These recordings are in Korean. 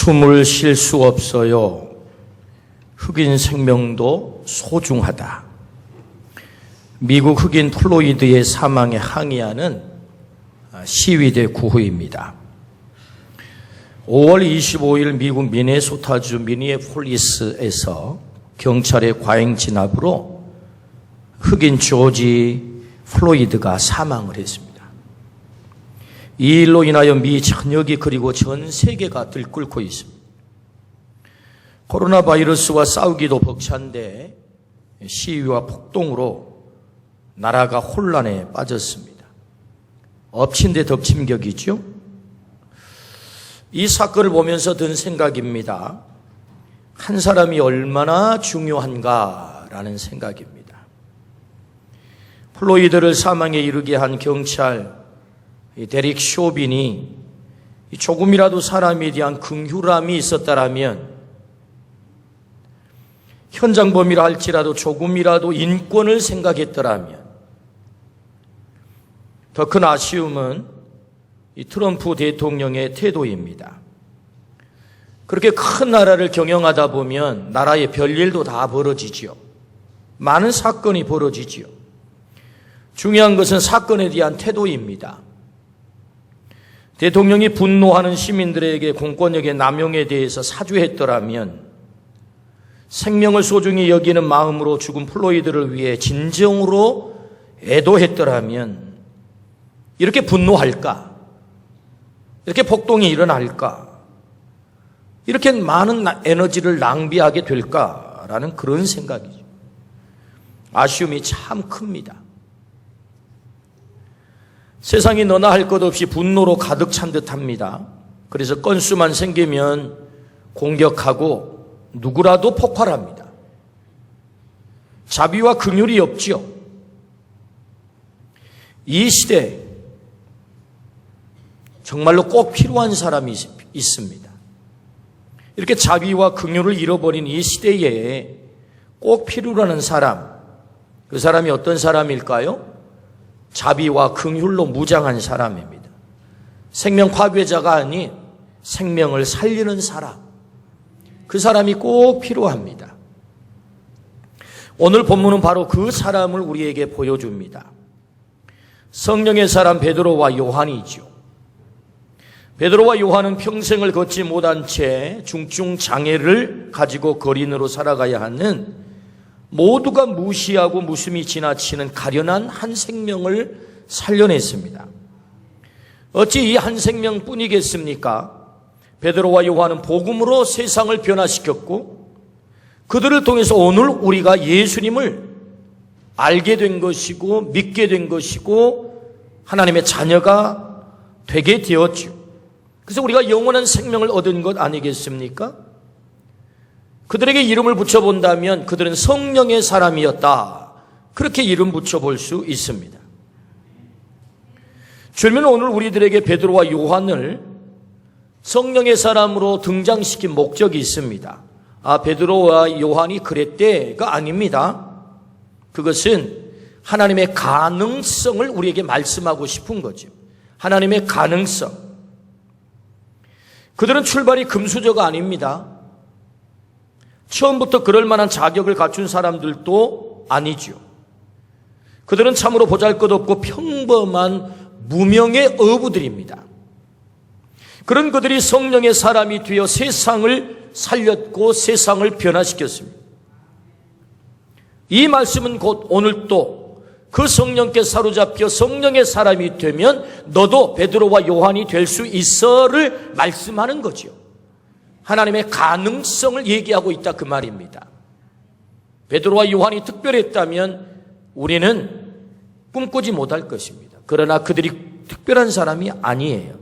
숨을 쉴 수 없어요. 흑인 생명도 소중하다. 미국 흑인 플로이드의 사망에 항의하는 시위대 구호입니다. 5월 25일 미국 미네소타주 미니애폴리스에서 경찰의 과잉 진압으로 흑인 조지 플로이드가 사망을 했습니다. 이 일로 인하여 미 전역이 그리고 전 세계가 들끓고 있습니다. 코로나 바이러스와 싸우기도 벅찬데 시위와 폭동으로 나라가 혼란에 빠졌습니다. 엎친 데 덮친 격이죠. 이 사건을 보면서 든 생각입니다. 한 사람이 얼마나 중요한가라는 생각입니다. 플로이드를 사망에 이르게 한 경찰 데릭 쇼빈이 조금이라도 사람에 대한 긍휼함이 있었다라면, 현장 범위라 할지라도 조금이라도 인권을 생각했더라면, 더 큰 아쉬움은 이 트럼프 대통령의 태도입니다. 그렇게 큰 나라를 경영하다 보면 나라의 별일도 다 벌어지지요. 많은 사건이 벌어지지요. 중요한 것은 사건에 대한 태도입니다. 대통령이 분노하는 시민들에게 공권력의 남용에 대해서 사죄했더라면, 생명을 소중히 여기는 마음으로 죽은 플로이드를 위해 진정으로 애도했더라면 이렇게 분노할까? 이렇게 폭동이 일어날까? 이렇게 많은 에너지를 낭비하게 될까라는 그런 생각이죠. 아쉬움이 참 큽니다. 세상이 너나 할 것 없이 분노로 가득 찬 듯합니다. 그래서 건수만 생기면 공격하고 누구라도 폭발합니다. 자비와 긍휼이 없지요. 이 시대 정말로 꼭 필요한 사람이 있습니다. 이렇게 자비와 긍휼을 잃어버린 이 시대에 꼭 필요로 하는 사람, 그 사람이 어떤 사람일까요? 자비와 긍휼로 무장한 사람입니다. 생명 파괴자가 아닌 생명을 살리는 사람, 그 사람이 꼭 필요합니다. 오늘 본문은 바로 그 사람을 우리에게 보여줍니다. 성령의 사람 베드로와 요한이죠. 베드로와 요한은 평생을 걷지 못한 채 중증 장애를 가지고 거린으로 살아가야 하는, 모두가 무시하고 웃음이 지나치는 가련한 한 생명을 살려냈습니다. 어찌 이 한 생명뿐이겠습니까? 베드로와 요한은 복음으로 세상을 변화시켰고, 그들을 통해서 오늘 우리가 예수님을 알게 된 것이고 믿게 된 것이고 하나님의 자녀가 되게 되었죠. 그래서 우리가 영원한 생명을 얻은 것 아니겠습니까? 그들에게 이름을 붙여본다면 그들은 성령의 사람이었다, 그렇게 이름 붙여볼 수 있습니다. 주님은 오늘 우리들에게 베드로와 요한을 성령의 사람으로 등장시킨 목적이 있습니다. 베드로와 요한이 그랬대가 아닙니다. 그것은 하나님의 가능성을 우리에게 말씀하고 싶은 거죠. 하나님의 가능성. 그들은 출발이 금수저가 아닙니다. 처음부터 그럴 만한 자격을 갖춘 사람들도 아니죠. 그들은 참으로 보잘것없고 평범한 무명의 어부들입니다. 그런 그들이 성령의 사람이 되어 세상을 살렸고 세상을 변화시켰습니다. 이 말씀은 곧 오늘 또 그 성령께 사로잡혀 성령의 사람이 되면 너도 베드로와 요한이 될 수 있어를 말씀하는 거죠. 하나님의 가능성을 얘기하고 있다, 그 말입니다. 베드로와 요한이 특별했다면 우리는 꿈꾸지 못할 것입니다. 그러나 그들이 특별한 사람이 아니에요.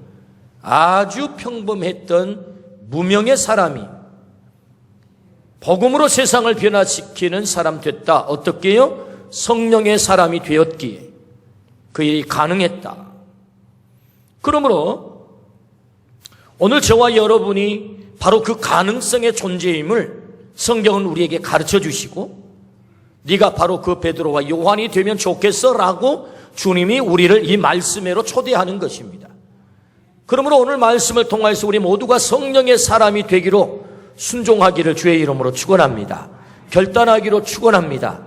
아주 평범했던 무명의 사람이 복음으로 세상을 변화시키는 사람 됐다. 어떻게 해요? 성령의 사람이 되었기에 그 일이 가능했다. 그러므로 오늘 저와 여러분이 바로 그 가능성의 존재임을 성경은 우리에게 가르쳐 주시고, 네가 바로 그 베드로와 요한이 되면 좋겠어 라고 주님이 우리를 이 말씀으로 초대하는 것입니다. 그러므로 오늘 말씀을 통해서 우리 모두가 성령의 사람이 되기로 순종하기를 주의 이름으로 축원합니다. 결단하기로 축원합니다.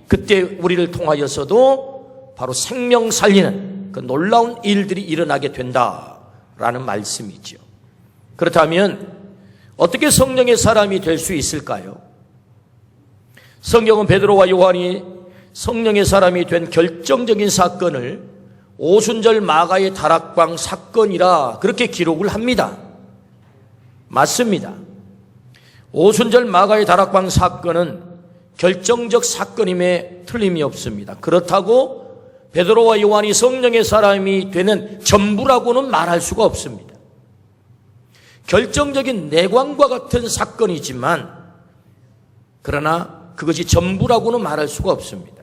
그때 우리를 통하여서도 바로 생명 살리는 그 놀라운 일들이 일어나게 된다라는 말씀이죠. 그렇다면 어떻게 성령의 사람이 될 수 있을까요? 성경은 베드로와 요한이 성령의 사람이 된 결정적인 사건을 오순절 마가의 다락방 사건이라 그렇게 기록을 합니다. 맞습니다. 오순절 마가의 다락방 사건은 결정적 사건임에 틀림이 없습니다. 그렇다고 베드로와 요한이 성령의 사람이 되는 전부라고는 말할 수가 없습니다. 결정적인 내광과 같은 사건이지만 그러나 그것이 전부라고는 말할 수가 없습니다.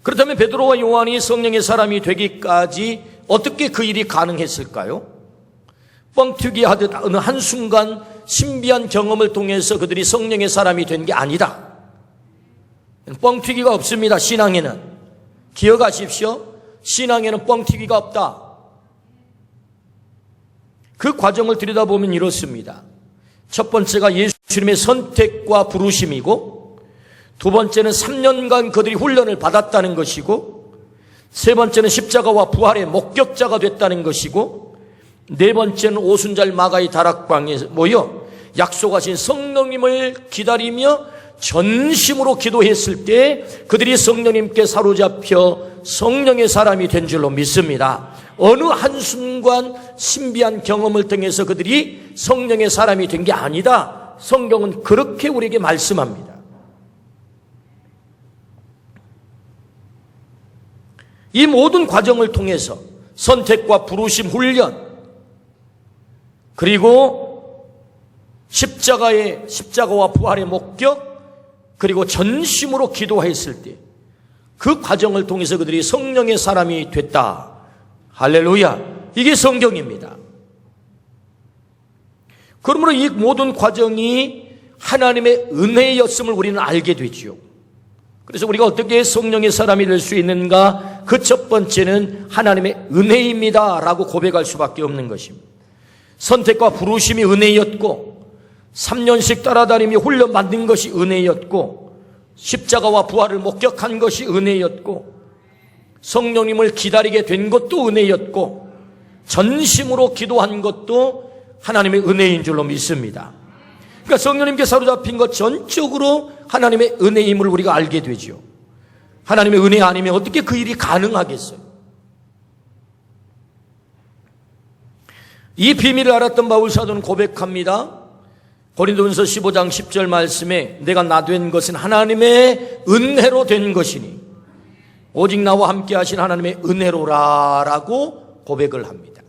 그렇다면 베드로와 요한이 성령의 사람이 되기까지 어떻게 그 일이 가능했을까요? 뻥튀기 하듯 어느 한순간 신비한 경험을 통해서 그들이 성령의 사람이 된 게 아니다. 뻥튀기가 없습니다. 신앙에는. 기억하십시오. 신앙에는 뻥튀기가 없다. 그 과정을 들여다보면 이렇습니다. 첫 번째가 예수님의 선택과 부르심이고, 두 번째는 3년간 그들이 훈련을 받았다는 것이고, 세 번째는 십자가와 부활의 목격자가 됐다는 것이고, 네 번째는 오순절 마가의 다락방에 모여 약속하신 성령님을 기다리며 전심으로 기도했을 때 그들이 성령님께 사로잡혀 성령의 사람이 된 줄로 믿습니다. 어느 한순간 신비한 경험을 통해서 그들이 성령의 사람이 된 게 아니다. 성경은 그렇게 우리에게 말씀합니다. 이 모든 과정을 통해서 선택과 부르심, 훈련, 그리고 십자가와 부활의 목격, 그리고 전심으로 기도했을 때 그 과정을 통해서 그들이 성령의 사람이 됐다. 할렐루야. 이게 성경입니다. 그러므로 이 모든 과정이 하나님의 은혜였음을 우리는 알게 되지요. 그래서 우리가 어떻게 성령의 사람이 될 수 있는가? 그 첫 번째는 하나님의 은혜입니다 라고 고백할 수밖에 없는 것입니다. 선택과 부르심이 은혜였고, 3년씩 따라다니며 훈련받는 것이 은혜였고, 십자가와 부활을 목격한 것이 은혜였고, 성령님을 기다리게 된 것도 은혜였고, 전심으로 기도한 것도 하나님의 은혜인 줄로 믿습니다. 그러니까 성령님께 사로잡힌 것 전적으로 하나님의 은혜임을 우리가 알게 되죠. 하나님의 은혜 아니면 어떻게 그 일이 가능하겠어요? 이 비밀을 알았던 바울 사도는 고백합니다. 고린도전서 15장 10절 말씀에 내가 나 된 것은 하나님의 은혜로 된 것이니 오직 나와 함께 하신 하나님의 은혜로라 라고 고백을 합니다.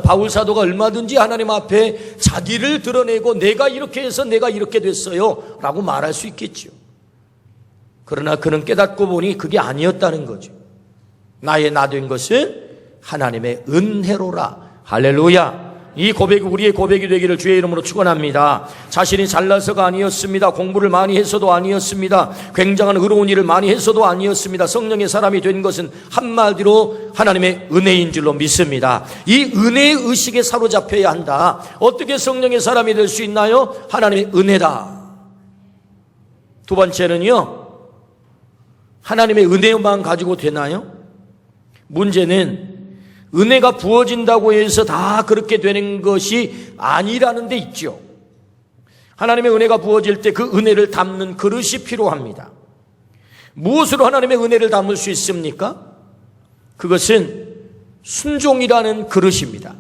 바울 사도가 얼마든지 하나님 앞에 자기를 드러내고 내가 이렇게 해서 내가 이렇게 됐어요 라고 말할 수 있겠죠. 그러나 그는 깨닫고 보니 그게 아니었다는 거죠. 나의 나 된 것은 하나님의 은혜로라. 할렐루야. 이 고백이 우리의 고백이 되기를 주의 이름으로 축원합니다. 자신이 잘나서가 아니었습니다. 공부를 많이 해서도 아니었습니다. 굉장한 의로운 일을 많이 해서도 아니었습니다. 성령의 사람이 된 것은 한마디로 하나님의 은혜인 줄로 믿습니다. 이 은혜의 의식에 사로잡혀야 한다. 어떻게 성령의 사람이 될 수 있나요? 하나님의 은혜다. 두 번째는요, 하나님의 은혜만 가지고 되나요? 문제는 은혜가 부어진다고 해서 다 그렇게 되는 것이 아니라는 데 있죠. 하나님의 은혜가 부어질 때 그 은혜를 담는 그릇이 필요합니다. 무엇으로 하나님의 은혜를 담을 수 있습니까? 그것은 순종이라는 그릇입니다.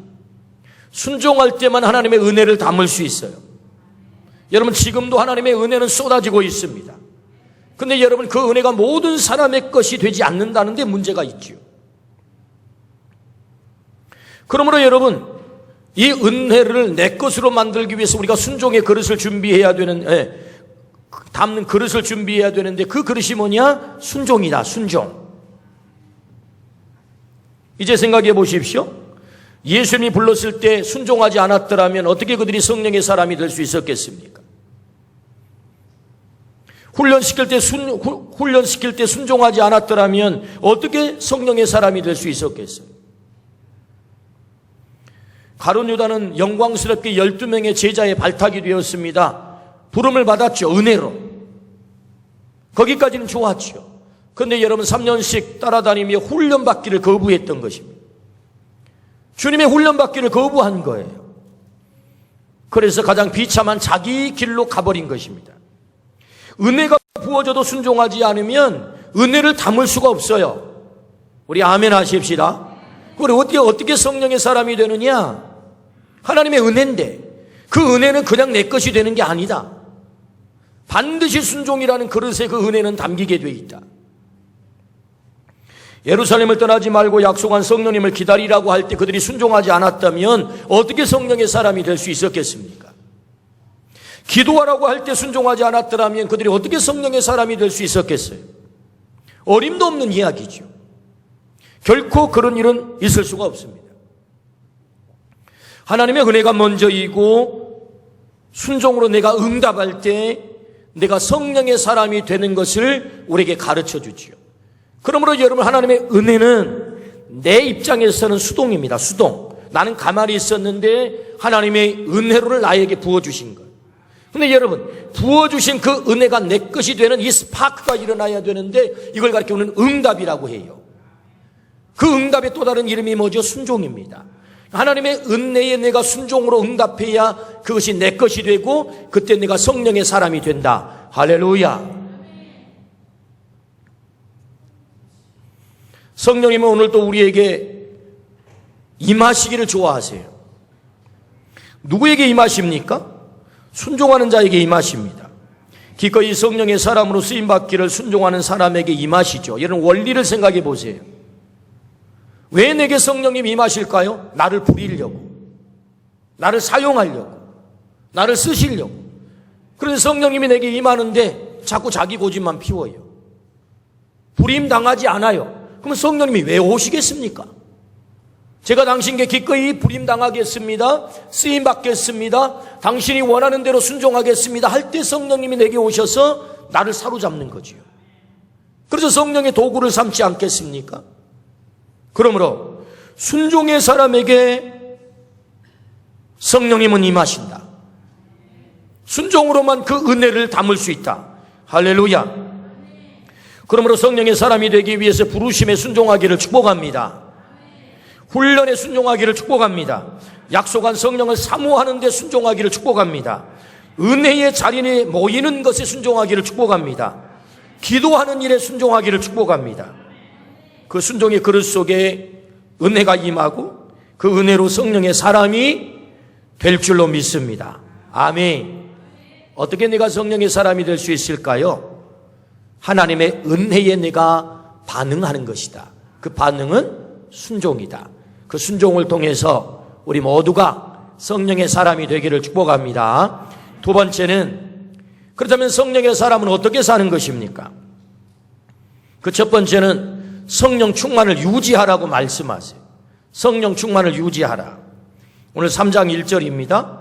순종할 때만 하나님의 은혜를 담을 수 있어요. 여러분, 지금도 하나님의 은혜는 쏟아지고 있습니다. 근데 여러분, 그 은혜가 모든 사람의 것이 되지 않는다는 데 문제가 있죠. 그러므로 여러분, 이 은혜를 내 것으로 만들기 위해서 우리가 순종의 그릇을 준비해야 되는, 담는 그릇을 준비해야 되는데 그 그릇이 뭐냐? 순종이다. 순종. 이제 생각해 보십시오. 예수님이 불렀을 때 순종하지 않았더라면 어떻게 그들이 성령의 사람이 될 수 있었겠습니까? 훈련시킬 때 순종하지 않았더라면 어떻게 성령의 사람이 될 수 있었겠어요? 가룟 유다는 영광스럽게 12명의 제자의 발탁이 되었습니다. 부름을 받았죠. 은혜로. 거기까지는 좋았죠. 그런데 여러분 3년씩 따라다니며 훈련받기를 거부했던 것입니다. 주님의 훈련받기를 거부한 거예요. 그래서 가장 비참한 자기 길로 가버린 것입니다. 은혜가 부어져도 순종하지 않으면 은혜를 담을 수가 없어요. 우리 아멘 하십시다. 그럼 어떻게 성령의 사람이 되느냐? 하나님의 은혜인데 그 은혜는 그냥 내 것이 되는 게 아니다. 반드시 순종이라는 그릇에 그 은혜는 담기게 돼 있다. 예루살렘을 떠나지 말고 약속한 성령님을 기다리라고 할 때 그들이 순종하지 않았다면 어떻게 성령의 사람이 될 수 있었겠습니까? 기도하라고 할 때 순종하지 않았더라면 그들이 어떻게 성령의 사람이 될 수 있었겠어요? 어림도 없는 이야기죠. 결코 그런 일은 있을 수가 없습니다. 하나님의 은혜가 먼저이고 순종으로 내가 응답할 때 내가 성령의 사람이 되는 것을 우리에게 가르쳐 주지요. 그러므로 여러분, 하나님의 은혜는 내 입장에서는 수동입니다. 수동. 나는 가만히 있었는데 하나님의 은혜로를 나에게 부어주신 것. 근데 여러분, 부어주신 그 은혜가 내 것이 되는 이 스파크가 일어나야 되는데 이걸 가리키는 응답이라고 해요. 그 응답의 또 다른 이름이 뭐죠? 순종입니다. 하나님의 은혜에 내가 순종으로 응답해야 그것이 내 것이 되고 그때 내가 성령의 사람이 된다. 할렐루야. 성령님은 오늘 또 우리에게 임하시기를 좋아하세요. 누구에게 임하십니까? 순종하는 자에게 임하십니다. 기꺼이 성령의 사람으로 쓰임받기를 순종하는 사람에게 임하시죠. 여러분, 원리를 생각해 보세요. 왜 내게 성령님 임하실까요? 나를 부리려고, 나를 사용하려고, 나를 쓰시려고. 그런데 성령님이 내게 임하는데 자꾸 자기 고집만 피워요. 부림 당하지 않아요. 그러면 성령님이 왜 오시겠습니까? 제가 당신께 기꺼이 부림당하겠습니다. 쓰임받겠습니다. 당신이 원하는 대로 순종하겠습니다. 할 때 성령님이 내게 오셔서 나를 사로잡는 거지요. 그래서 성령의 도구를 삼지 않겠습니까? 그러므로 순종의 사람에게 성령님은 임하신다. 순종으로만 그 은혜를 담을 수 있다. 할렐루야. 그러므로 성령의 사람이 되기 위해서 부르심에 순종하기를 축복합니다. 훈련에 순종하기를 축복합니다. 약속한 성령을 사모하는 데 순종하기를 축복합니다. 은혜의 자리에 모이는 것에 순종하기를 축복합니다. 기도하는 일에 순종하기를 축복합니다. 그 순종의 그릇 속에 은혜가 임하고 그 은혜로 성령의 사람이 될 줄로 믿습니다. 아멘. 어떻게 내가 성령의 사람이 될 수 있을까요? 하나님의 은혜에 내가 반응하는 것이다. 그 반응은 순종이다. 그 순종을 통해서 우리 모두가 성령의 사람이 되기를 축복합니다. 두 번째는, 그렇다면 성령의 사람은 어떻게 사는 것입니까? 그 첫 번째는 성령 충만을 유지하라고 말씀하세요. 성령 충만을 유지하라. 오늘 3장 1절입니다.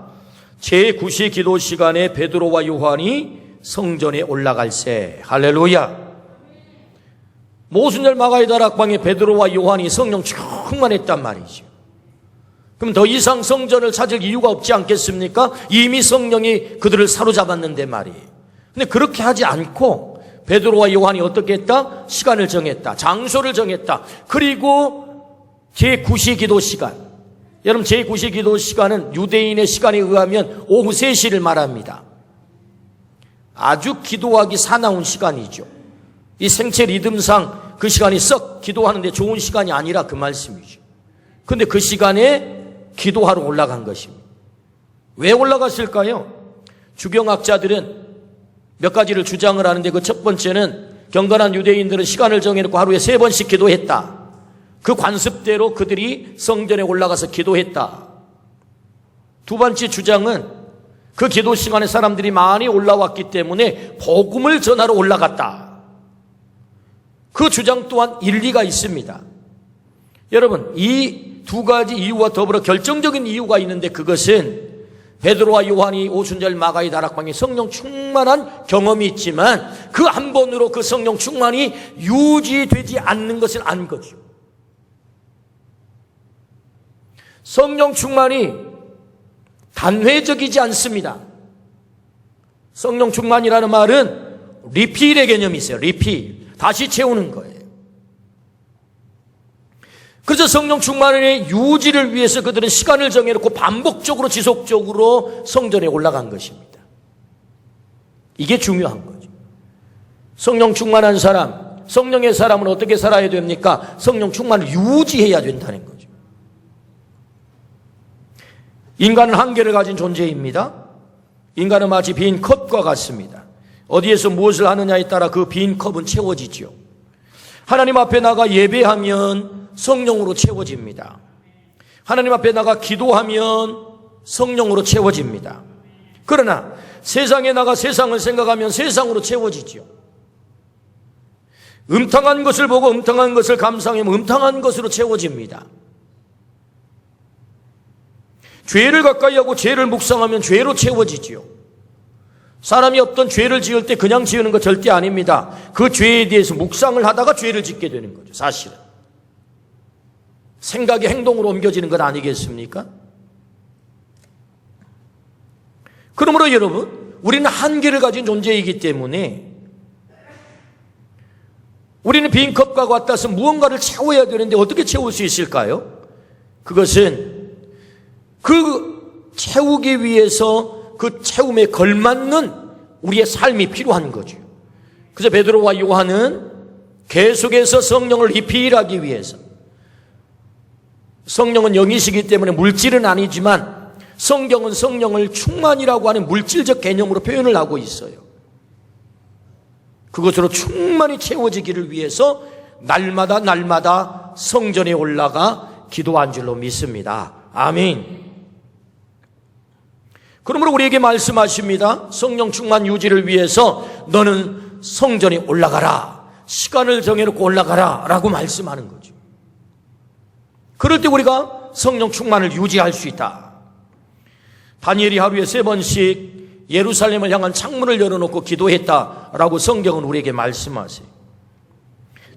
제9시 기도 시간에 베드로와 요한이 성전에 올라갈새. 할렐루야. 모순절 마가의 다락방에 베드로와 요한이 성령 충만했단 말이죠. 그럼 더 이상 성전을 찾을 이유가 없지 않겠습니까? 이미 성령이 그들을 사로잡았는데 말이에요. 근데 그렇게 하지 않고 베드로와 요한이 어떻게 했다? 시간을 정했다. 장소를 정했다. 그리고 제9시 기도 시간. 여러분, 제9시 기도 시간은 유대인의 시간에 의하면 오후 3시를 말합니다. 아주 기도하기 사나운 시간이죠. 이 생체 리듬상 그 시간이 썩 기도하는데 좋은 시간이 아니라 그 말씀이죠. 그런데 그 시간에 기도하러 올라간 것입니다. 왜 올라갔을까요? 주경학자들은 몇 가지를 주장을 하는데 그 첫 번째는 경건한 유대인들은 시간을 정해놓고 하루에 3번씩 기도했다. 그 관습대로 그들이 성전에 올라가서 기도했다. 두 번째 주장은 그 기도 시간에 사람들이 많이 올라왔기 때문에 복음을 전하러 올라갔다. 그 주장 또한 일리가 있습니다. 여러분, 이 두 가지 이유와 더불어 결정적인 이유가 있는데 그것은 베드로와 요한이 오순절 마가의 다락방에 성령 충만한 경험이 있지만 그 한 번으로 그 성령 충만이 유지되지 않는 것을 안 거죠. 성령 충만이 단회적이지 않습니다. 성령 충만이라는 말은 리필의 개념이 있어요. 리필. 다시 채우는 거예요. 그래서 성령 충만의 유지를 위해서 그들은 시간을 정해놓고 반복적으로 지속적으로 성전에 올라간 것입니다. 이게 중요한 거죠. 성령 충만한 사람, 성령의 사람은 어떻게 살아야 됩니까? 성령 충만을 유지해야 된다는 거죠. 인간은 한계를 가진 존재입니다. 인간은 마치 빈 컵과 같습니다. 어디에서 무엇을 하느냐에 따라 그 빈 컵은 채워지죠. 하나님 앞에 나가 예배하면 성령으로 채워집니다. 하나님 앞에 나가 기도하면 성령으로 채워집니다. 그러나 세상에 나가 세상을 생각하면 세상으로 채워지죠. 음탕한 것을 보고 음탕한 것을 감상하면 음탕한 것으로 채워집니다. 죄를 가까이 하고 죄를 묵상하면 죄로 채워지지요. 사람이 어떤 죄를 지을 때 그냥 지으는 거 절대 아닙니다. 그 죄에 대해서 묵상을 하다가 죄를 짓게 되는 거죠. 사실은 생각이 행동으로 옮겨지는 건 아니겠습니까? 그러므로 여러분, 우리는 한계를 가진 존재이기 때문에 우리는 빈 컵과 같아서 무언가를 채워야 되는데 어떻게 채울 수 있을까요? 그것은 그 채우기 위해서 그 채움에 걸맞는 우리의 삶이 필요한 거죠. 그래서 베드로와 요한은 계속해서 성령을 리필하기 위해서, 성령은 영이시기 때문에 물질은 아니지만 성경은 성령을 충만이라고 하는 물질적 개념으로 표현을 하고 있어요. 그것으로 충만히 채워지기를 위해서 날마다 성전에 올라가 기도한 줄로 믿습니다. 아멘. 그러므로 우리에게 말씀하십니다. 성령 충만 유지를 위해서 너는 성전에 올라가라. 시간을 정해놓고 올라가라 라고 말씀하는 거죠. 그럴 때 우리가 성령 충만을 유지할 수 있다. 다니엘이 하루에 3번씩 예루살렘을 향한 창문을 열어놓고 기도했다라고 성경은 우리에게 말씀하세요.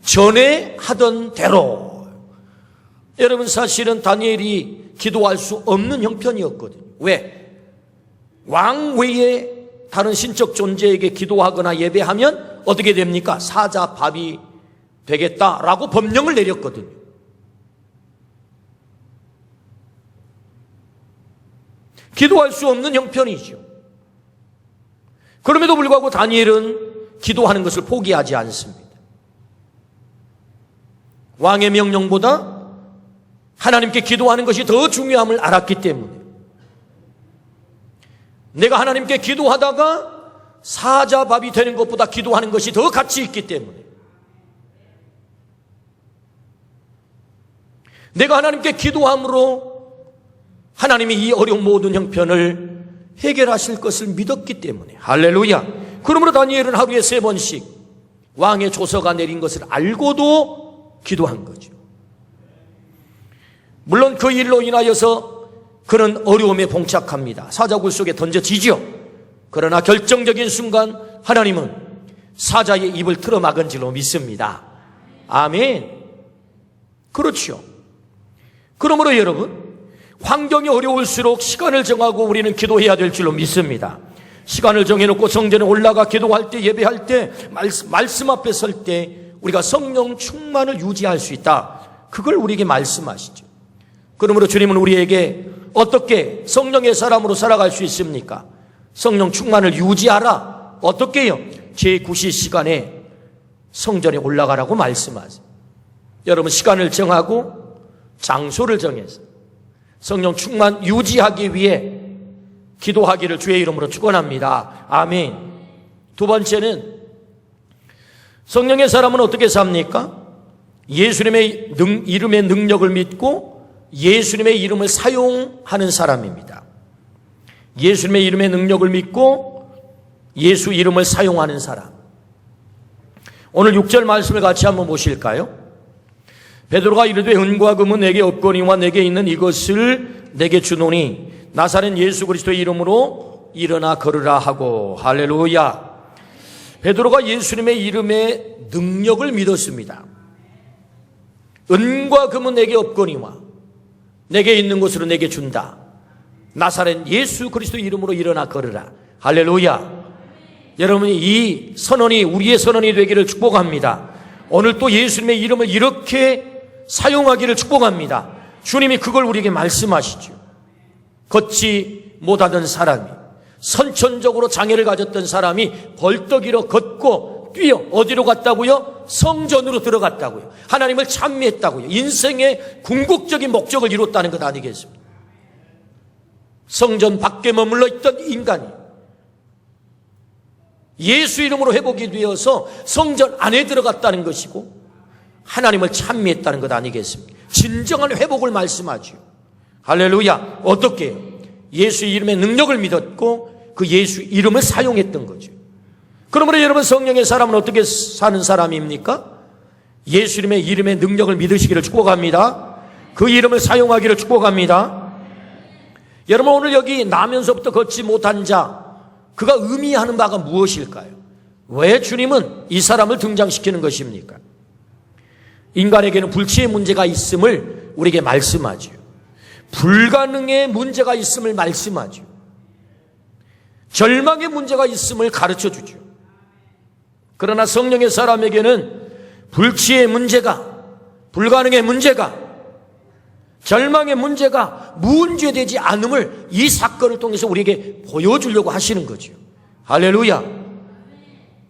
전에 하던 대로. 여러분, 사실은 다니엘이 기도할 수 없는 형편이었거든요. 왜? 왕 외에 다른 신적 존재에게 기도하거나 예배하면 어떻게 됩니까? 사자밥이 되겠다라고 법령을 내렸거든요. 기도할 수 없는 형편이죠. 그럼에도 불구하고 다니엘은 기도하는 것을 포기하지 않습니다. 왕의 명령보다 하나님께 기도하는 것이 더 중요함을 알았기 때문에, 내가 하나님께 기도하다가 사자밥이 되는 것보다 기도하는 것이 더 가치 있기 때문에, 내가 하나님께 기도함으로 하나님이 이 어려운 모든 형편을 해결하실 것을 믿었기 때문에, 할렐루야. 그러므로 다니엘은 하루에 3번씩 왕의 조서가 내린 것을 알고도 기도한 거죠. 물론 그 일로 인하여서 그는 어려움에 봉착합니다. 사자굴 속에 던져지죠. 그러나 결정적인 순간 하나님은 사자의 입을 틀어막은 줄로 믿습니다. 아멘. 그렇죠. 그러므로 여러분, 환경이 어려울수록 시간을 정하고 우리는 기도해야 될 줄로 믿습니다. 시간을 정해놓고 성전에 올라가 기도할 때, 예배할 때, 말씀 앞에 설 때 우리가 성령 충만을 유지할 수 있다. 그걸 우리에게 말씀하시죠. 그러므로 주님은 우리에게 어떻게 성령의 사람으로 살아갈 수 있습니까? 성령 충만을 유지하라. 어떻게 해요? 제9시 시간에 성전에 올라가라고 말씀하세요. 여러분, 시간을 정하고 장소를 정해서 성령 충만 유지하기 위해 기도하기를 주의 이름으로 축원합니다. 아멘. 두 번째는 성령의 사람은 어떻게 삽니까? 예수님의 이름의 능력을 믿고 예수님의 이름을 사용하는 사람입니다. 예수님의 이름의 능력을 믿고 예수 이름을 사용하는 사람. 오늘 6절 말씀을 같이 한번 보실까요? 베드로가 이르되 은과 금은 내게 없거니와 내게 있는 이것을 내게 주노니 나사렛 예수 그리스도의 이름으로 일어나 걸으라 하고. 할렐루야. 베드로가 예수님의 이름의 능력을 믿었습니다. 은과 금은 내게 없거니와 내게 있는 것으로 내게 준다. 나사렛 예수 그리스도의 이름으로 일어나 걸으라. 할렐루야. 여러분이 이 선언이 우리의 선언이 되기를 축복합니다. 오늘 또 예수님의 이름을 이렇게 사용하기를 축복합니다. 주님이 그걸 우리에게 말씀하시죠. 걷지 못하던 사람이, 선천적으로 장애를 가졌던 사람이 벌떡 일어 걷고 뛰어 어디로 갔다고요? 성전으로 들어갔다고요. 하나님을 찬미했다고요. 인생의 궁극적인 목적을 이뤘다는 것 아니겠습니까? 성전 밖에 머물러 있던 인간이 예수 이름으로 회복이 되어서 성전 안에 들어갔다는 것이고 하나님을 찬미했다는 것 아니겠습니까? 진정한 회복을 말씀하죠. 할렐루야. 어떻게 해요? 예수 이름의 능력을 믿었고 그 예수 이름을 사용했던 거죠. 그러므로 여러분, 성령의 사람은 어떻게 사는 사람입니까? 예수 이름의 능력을 믿으시기를 축복합니다. 그 이름을 사용하기를 축복합니다. 여러분, 오늘 여기 나면서부터 걷지 못한 자, 그가 의미하는 바가 무엇일까요? 왜 주님은 이 사람을 등장시키는 것입니까? 인간에게는 불치의 문제가 있음을 우리에게 말씀하죠. 불가능의 문제가 있음을 말씀하죠. 절망의 문제가 있음을 가르쳐주죠. 그러나 성령의 사람에게는 불치의 문제가, 불가능의 문제가, 절망의 문제가 문제되지 않음을 이 사건을 통해서 우리에게 보여주려고 하시는 거죠. 할렐루야.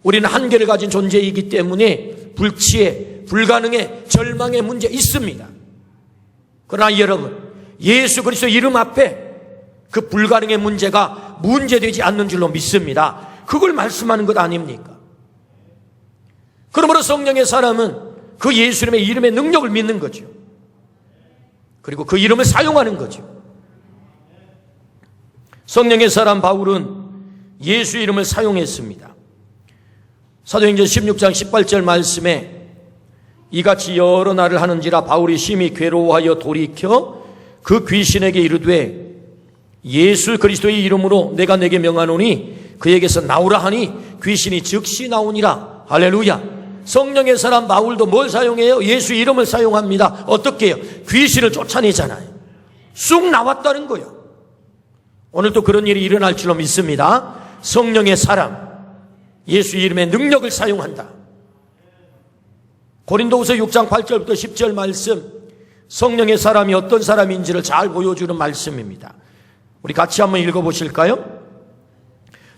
우리는 한계를 가진 존재이기 때문에 불치의, 불가능의, 절망의 문제 있습니다. 그러나 여러분, 예수 그리스도 이름 앞에 그 불가능의 문제가 문제되지 않는 줄로 믿습니다. 그걸 말씀하는 것 아닙니까? 그러므로 성령의 사람은 그 예수님의 이름의 능력을 믿는 거죠. 그리고 그 이름을 사용하는 거죠. 성령의 사람 바울은 예수 이름을 사용했습니다. 사도행전 16장 18절 말씀에 이같이 여러 날을 하는지라 바울이 심히 괴로워하여 돌이켜 그 귀신에게 이르되 예수 그리스도의 이름으로 내가 내게 명하노니 그에게서 나오라 하니 귀신이 즉시 나오니라. 할렐루야. 성령의 사람 바울도 뭘 사용해요? 예수 이름을 사용합니다. 어떻게 해요? 귀신을 쫓아내잖아요. 쑥 나왔다는 거예요. 오늘도 그런 일이 일어날 줄로 믿습니다. 성령의 사람, 예수 이름의 능력을 사용한다. 고린도후서 6장 8절부터 10절 말씀, 성령의 사람이 어떤 사람인지를 잘 보여주는 말씀입니다. 우리 같이 한번 읽어보실까요?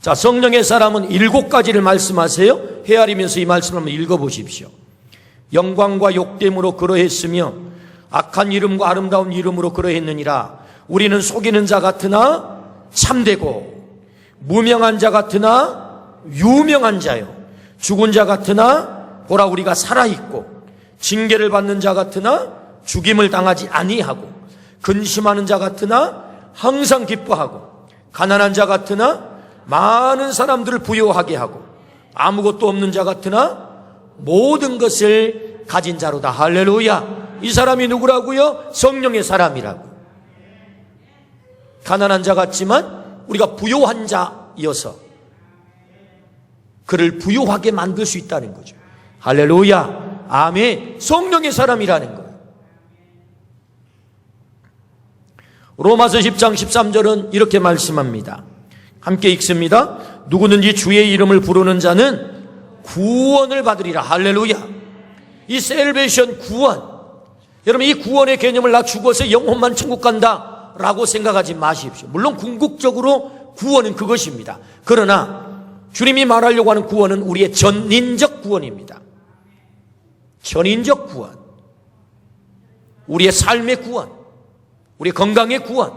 자, 성령의 사람은 7가지를 말씀하세요. 헤아리면서 이 말씀을 한번 읽어보십시오. 영광과 욕됨으로 그러했으며 악한 이름과 아름다운 이름으로 그러했느니라. 우리는 속이는 자 같으나 참되고 무명한 자 같으나 유명한 자요, 죽은 자 같으나 보라 우리가 살아있고 징계를 받는 자 같으나 죽임을 당하지 아니하고 근심하는 자 같으나 항상 기뻐하고 가난한 자 같으나 많은 사람들을 부유하게 하고 아무것도 없는 자 같으나 모든 것을 가진 자로다. 할렐루야. 이 사람이 누구라고요? 성령의 사람이라고. 가난한 자 같지만 우리가 부유한 자여서 그를 부유하게 만들 수 있다는 거죠. 할렐루야. 아멘. 성령의 사람이라는 거예요. 로마서 10장 13절은 이렇게 말씀합니다. 함께 읽습니다. 누구든지 주의 이름을 부르는 자는 구원을 받으리라. 할렐루야. 이 셀베이션, 구원. 여러분, 이 구원의 개념을 나 죽어서 영혼만 천국 간다 라고 생각하지 마십시오. 물론 궁극적으로 구원은 그것입니다. 그러나 주님이 말하려고 하는 구원은 우리의 전인적 구원입니다. 전인적 구원, 우리의 삶의 구원, 우리 건강의 구원,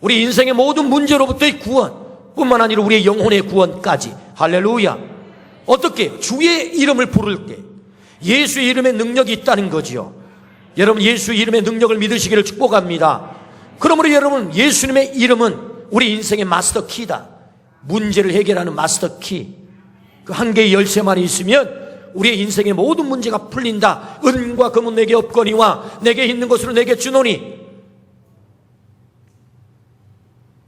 우리 인생의 모든 문제로부터의 구원 뿐만 아니라 우리의 영혼의 구원까지. 할렐루야. 어떻게? 주의 이름을 부를 때 예수 이름의 능력이 있다는 거지요. 여러분, 예수 이름의 능력을 믿으시기를 축복합니다. 그러므로 여러분, 예수님의 이름은 우리 인생의 마스터 키다. 문제를 해결하는 마스터 키. 그 한 개의 열쇠만 있으면 우리의 인생의 모든 문제가 풀린다. 은과 금은 내게 없거니와 내게 있는 것으로 내게 주노니.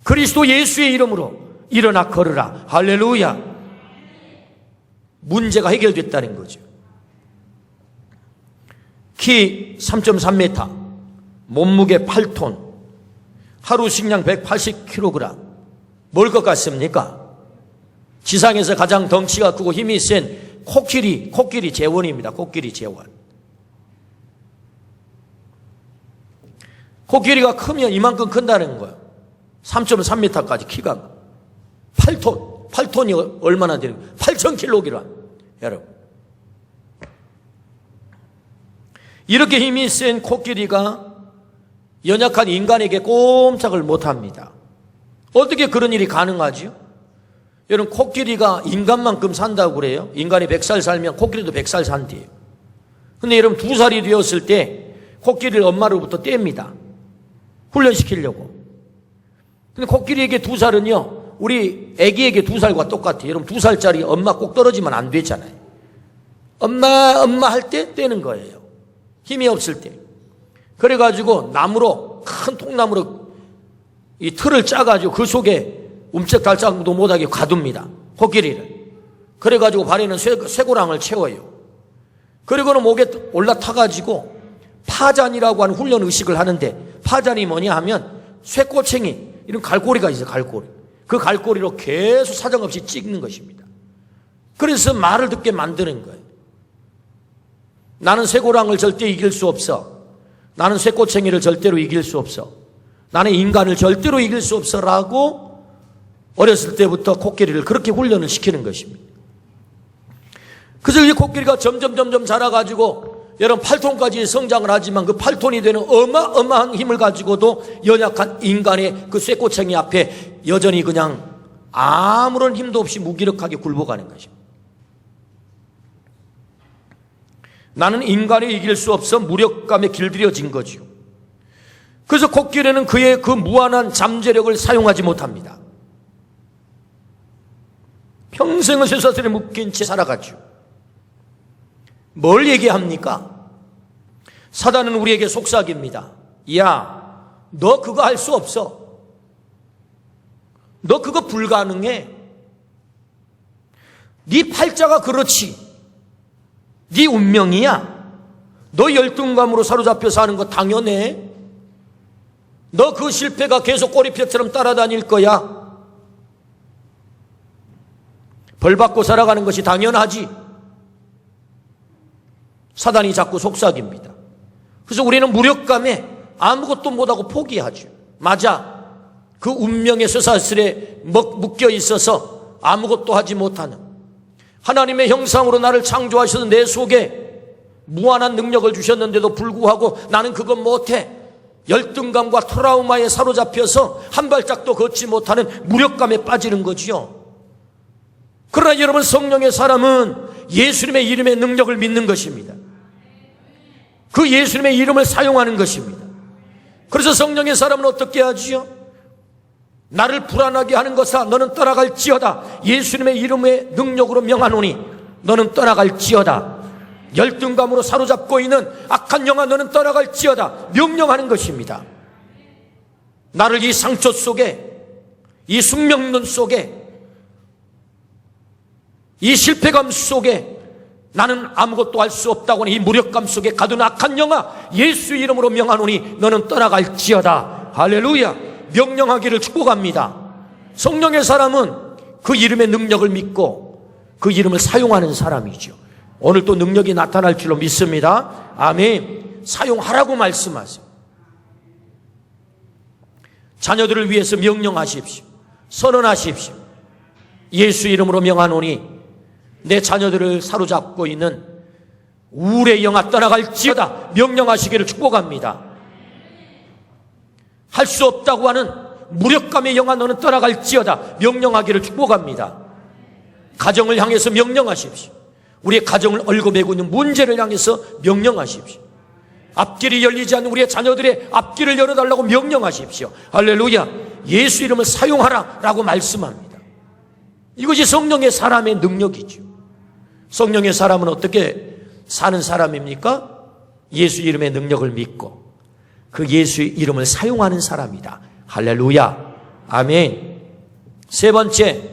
그리스도 예수의 이름으로 일어나 걸으라. 할렐루야. 문제가 해결됐다는 거죠. 키 3.3m, 몸무게 8톤, 하루 식량 180kg. 뭘 것 같습니까? 지상에서 가장 덩치가 크고 힘이 센 코끼리 제원입니다. 코끼리 제원. 코끼리가 크면 이만큼 큰다는 거예요. 3.3m까지 키가 8톤이 얼마나 되는 거예요? 8,000kg. 여러분, 이렇게 힘이 센 코끼리가 연약한 인간에게 꼼짝을 못합니다. 어떻게 그런 일이 가능하죠? 여러분, 코끼리가 인간만큼 산다고 그래요. 인간이 100살 살면 코끼리도 100살 산대요. 근데 여러분, 2살이 되었을 때 코끼리를 엄마로부터 뗍니다. 훈련시키려고. 근데 코끼리에게 2살은요, 우리 애기에게 2살과 똑같아요. 여러분, 2살짜리 엄마 꼭 떨어지면 안 되잖아요. 엄마 할 때 떼는 거예요. 힘이 없을 때. 그래가지고 큰 통나무로 이 틀을 짜가지고 그 속에 움쩍달짝도 못하게 가둡니다. 코끼리를. 그래가지고 발에는 쇠고랑을 채워요. 그리고는 목에 올라타가지고 파잔이라고 하는 훈련 의식을 하는데, 파잔이 뭐냐 하면 쇠꼬챙이, 이런 갈고리가 있어요. 갈고리. 그 갈고리로 계속 사정없이 찍는 것입니다. 그래서 말을 듣게 만드는 거예요. 나는 쇠고랑을 절대 이길 수 없어. 나는 쇠꼬챙이를 절대로 이길 수 없어. 나는 인간을 절대로 이길 수 없어 라고 어렸을 때부터 코끼리를 그렇게 훈련을 시키는 것입니다. 그래서 이 코끼리가 점점 자라가지고 여러분 8톤까지 성장을 하지만 그 8톤이 되는 어마어마한 힘을 가지고도 연약한 인간의 그 쇠꼬챙이 앞에 여전히 그냥 아무런 힘도 없이 무기력하게 굴복하는 것입니다. 나는 인간이 이길 수 없어 무력감에 길들여진 거죠. 그래서 코끼리는 그의 그 무한한 잠재력을 사용하지 못합니다. 평생을 쇠사슬에 묶인 채 살아가죠. 뭘 얘기합니까? 사단은 우리에게 속삭입니다. 야, 너 그거 할 수 없어. 너 그거 불가능해. 네 팔자가 그렇지. 네 운명이야. 너 열등감으로 사로잡혀 사는 거 당연해. 너 그 실패가 계속 꼬리표처럼 따라다닐 거야. 벌 받고 살아가는 것이 당연하지. 사단이 자꾸 속삭입니다. 그래서 우리는 무력감에 아무것도 못하고 포기하죠. 맞아. 그 운명의 쇠사슬에 묶여 있어서 아무것도 하지 못하는, 하나님의 형상으로 나를 창조하셔서 내 속에 무한한 능력을 주셨는데도 불구하고 나는 그건 못해. 열등감과 트라우마에 사로잡혀서 한 발짝도 걷지 못하는 무력감에 빠지는 거지요. 그러나 여러분, 성령의 사람은 예수님의 이름의 능력을 믿는 것입니다. 그 예수님의 이름을 사용하는 것입니다. 그래서 성령의 사람은 어떻게 하지요? 나를 불안하게 하는 것아 너는 떠나갈지어다. 예수님의 이름의 능력으로 명하노니 너는 떠나갈지어다. 열등감으로 사로잡고 있는 악한 영아 너는 떠나갈지어다. 명령하는 것입니다. 나를 이 상처 속에, 이 숙명론 속에, 이 실패감 속에 나는 아무것도 할 수 없다고 하는 이 무력감 속에 가둔 악한 영아 예수 이름으로 명하노니 너는 떠나갈지어다. 할렐루야. 명령하기를 축복합니다. 성령의 사람은 그 이름의 능력을 믿고 그 이름을 사용하는 사람이죠. 오늘 또 능력이 나타날 줄로 믿습니다. 아멘. 사용하라고 말씀하세요. 자녀들을 위해서 명령하십시오. 선언하십시오. 예수 이름으로 명하노니 내 자녀들을 사로잡고 있는 우울의 영아 떠나갈지어다. 명령하시기를 축복합니다. 할 수 없다고 하는 무력감의 영아 너는 떠나갈지어다. 명령하기를 축복합니다. 가정을 향해서 명령하십시오. 우리의 가정을 얽어매고 있는 문제를 향해서 명령하십시오. 앞길이 열리지 않는 우리의 자녀들의 앞길을 열어달라고 명령하십시오. 할렐루야. 예수 이름을 사용하라 라고 말씀합니다. 이것이 성령의 사람의 능력이죠. 성령의 사람은 어떻게 사는 사람입니까? 예수 이름의 능력을 믿고 그 예수의 이름을 사용하는 사람이다. 할렐루야. 아멘. 세 번째,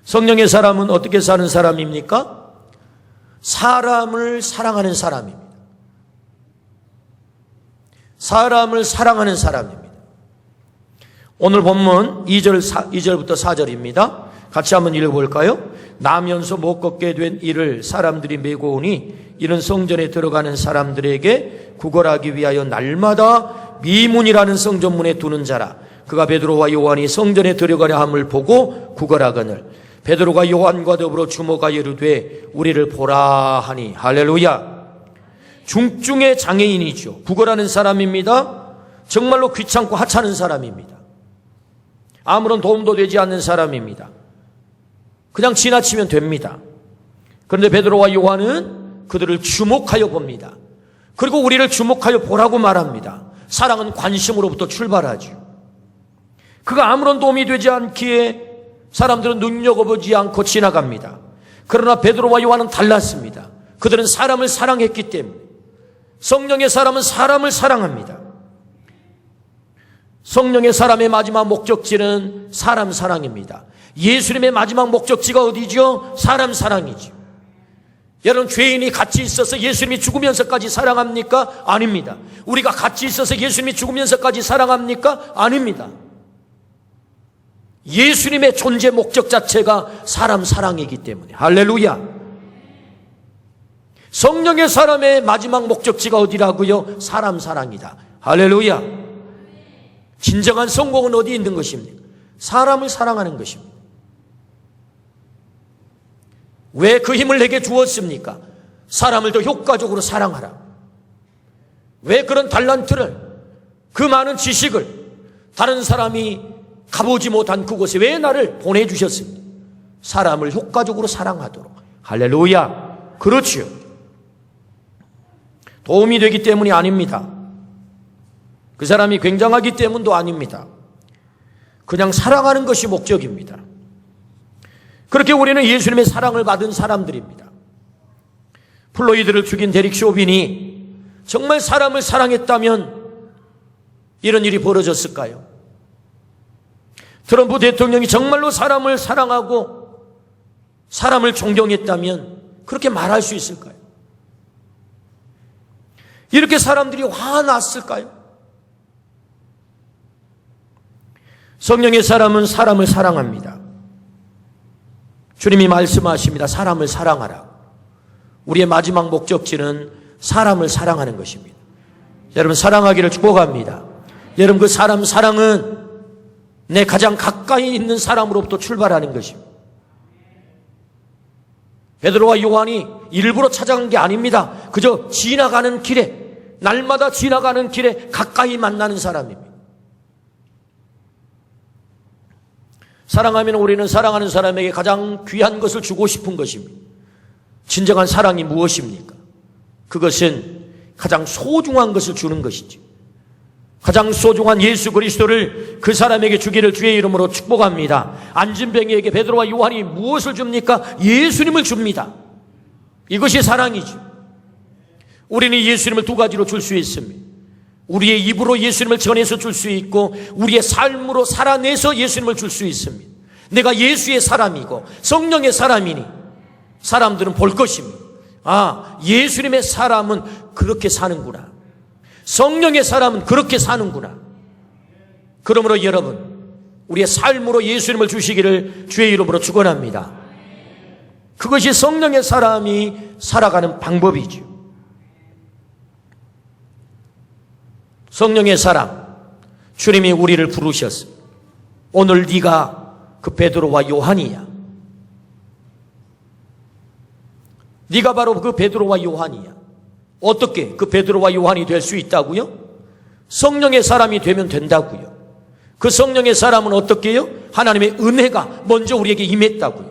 성령의 사람은 어떻게 사는 사람입니까? 사람을 사랑하는 사람입니다. 사람을 사랑하는 사람입니다. 오늘 본문 2절부터 4절입니다. 같이 한번 읽어볼까요? 나면서 못 걷게 된 이를 사람들이 메고 오니 이는 성전에 들어가는 사람들에게 구걸하기 위하여 날마다 미문이라는 성전문에 두는 자라. 그가 베드로와 요한이 성전에 들어가려 함을 보고 구걸하거늘 베드로가 요한과 더불어 주목하여 이르되 우리를 보라 하니. 할렐루야. 중증의 장애인이죠. 구걸하는 사람입니다. 정말로 귀찮고 하찮은 사람입니다. 아무런 도움도 되지 않는 사람입니다. 그냥 지나치면 됩니다. 그런데 베드로와 요한은 그들을 주목하여 봅니다. 그리고 우리를 주목하여 보라고 말합니다. 사랑은 관심으로부터 출발하죠. 그가 아무런 도움이 되지 않기에 사람들은 눈여겨보지 않고 지나갑니다. 그러나 베드로와 요한은 달랐습니다. 그들은 사람을 사랑했기 때문에. 성령의 사람은 사람을 사랑합니다. 성령의 사람의 마지막 목적지는 사람 사랑입니다. 예수님의 마지막 목적지가 어디죠? 사람 사랑이죠. 여러분, 죄인이 같이 있어서 예수님이 죽으면서까지 사랑합니까? 아닙니다. 우리가 같이 있어서 예수님이 죽으면서까지 사랑합니까? 아닙니다. 예수님의 존재 목적 자체가 사람 사랑이기 때문에. 할렐루야. 성령의 사람의 마지막 목적지가 어디라고요? 사람 사랑이다. 할렐루야. 진정한 성공은 어디 있는 것입니까? 사람을 사랑하는 것입니다. 왜 그 힘을 내게 주었습니까? 사람을 더 효과적으로 사랑하라. 왜 그런 달란트를, 그 많은 지식을 다른 사람이 가보지 못한 그곳에 왜 나를 보내주셨습니까? 사람을 효과적으로 사랑하도록. 할렐루야. 그렇지요. 도움이 되기 때문이 아닙니다. 그 사람이 굉장하기 때문도 아닙니다. 그냥 사랑하는 것이 목적입니다. 그렇게 우리는 예수님의 사랑을 받은 사람들입니다. 플로이드를 죽인 데릭 쇼빈이 정말 사람을 사랑했다면 이런 일이 벌어졌을까요? 트럼프 대통령이 정말로 사람을 사랑하고 사람을 존경했다면 그렇게 말할 수 있을까요? 이렇게 사람들이 화났을까요? 성령의 사람은 사람을 사랑합니다. 주님이 말씀하십니다. 사람을 사랑하라. 우리의 마지막 목적지는 사람을 사랑하는 것입니다. 여러분, 사랑하기를 축복합니다. 여러분, 그 사람 사랑은 내 가장 가까이 있는 사람으로부터 출발하는 것입니다. 베드로와 요한이 일부러 찾아간 게 아닙니다. 그저 지나가는 길에, 날마다 지나가는 길에 가까이 만나는 사람입니다. 사랑하면 우리는 사랑하는 사람에게 가장 귀한 것을 주고 싶은 것입니다. 진정한 사랑이 무엇입니까? 그것은 가장 소중한 것을 주는 것이죠. 가장 소중한 예수 그리스도를 그 사람에게 주기를 주의 이름으로 축복합니다. 안진뱅이에게 베드로와 요한이 무엇을 줍니까? 예수님을 줍니다. 이것이 사랑이죠. 우리는 예수님을 두 가지로 줄 수 있습니다. 우리의 입으로 예수님을 전해서 줄 수 있고 우리의 삶으로 살아내서 예수님을 줄 수 있습니다. 내가 예수의 사람이고 성령의 사람이니 사람들은 볼 것입니다. 아, 예수님의 사람은 그렇게 사는구나. 성령의 사람은 그렇게 사는구나. 그러므로 여러분, 우리의 삶으로 예수님을 주시기를 주의 이름으로 축원합니다. 그것이 성령의 사람이 살아가는 방법이죠. 성령의 사람, 주님이 우리를 부르셨습니다. 오늘 네가 그 베드로와 요한이야. 네가 바로 그 베드로와 요한이야. 어떻게 그 베드로와 요한이 될 수 있다고요? 성령의 사람이 되면 된다고요. 그 성령의 사람은 어떻게 해요? 하나님의 은혜가 먼저 우리에게 임했다고요.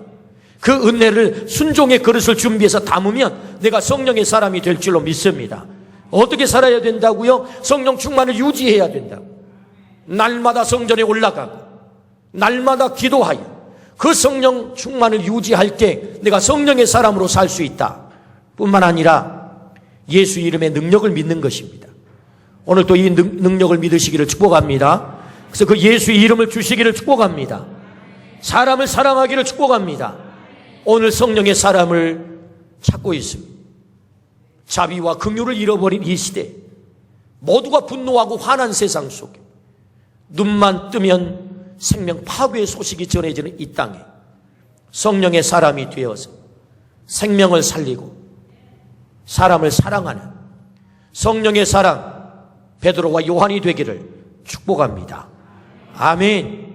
그 은혜를 순종의 그릇을 준비해서 담으면 내가 성령의 사람이 될 줄로 믿습니다. 어떻게 살아야 된다고요? 성령 충만을 유지해야 된다고. 날마다 성전에 올라가고 날마다 기도하여 그 성령 충만을 유지할 때 내가 성령의 사람으로 살 수 있다. 뿐만 아니라 예수 이름의 능력을 믿는 것입니다. 오늘 또 이 능력을 믿으시기를 축복합니다. 그래서 그 예수의 이름을 주시기를 축복합니다. 사람을 사랑하기를 축복합니다. 오늘 성령의 사람을 찾고 있습니다. 자비와 긍휼을 잃어버린 이 시대, 모두가 분노하고 화난 세상 속에 눈만 뜨면 생명 파괴의 소식이 전해지는 이 땅에 성령의 사람이 되어서 생명을 살리고 사람을 사랑하는 성령의 사람 베드로와 요한이 되기를 축복합니다. 아멘.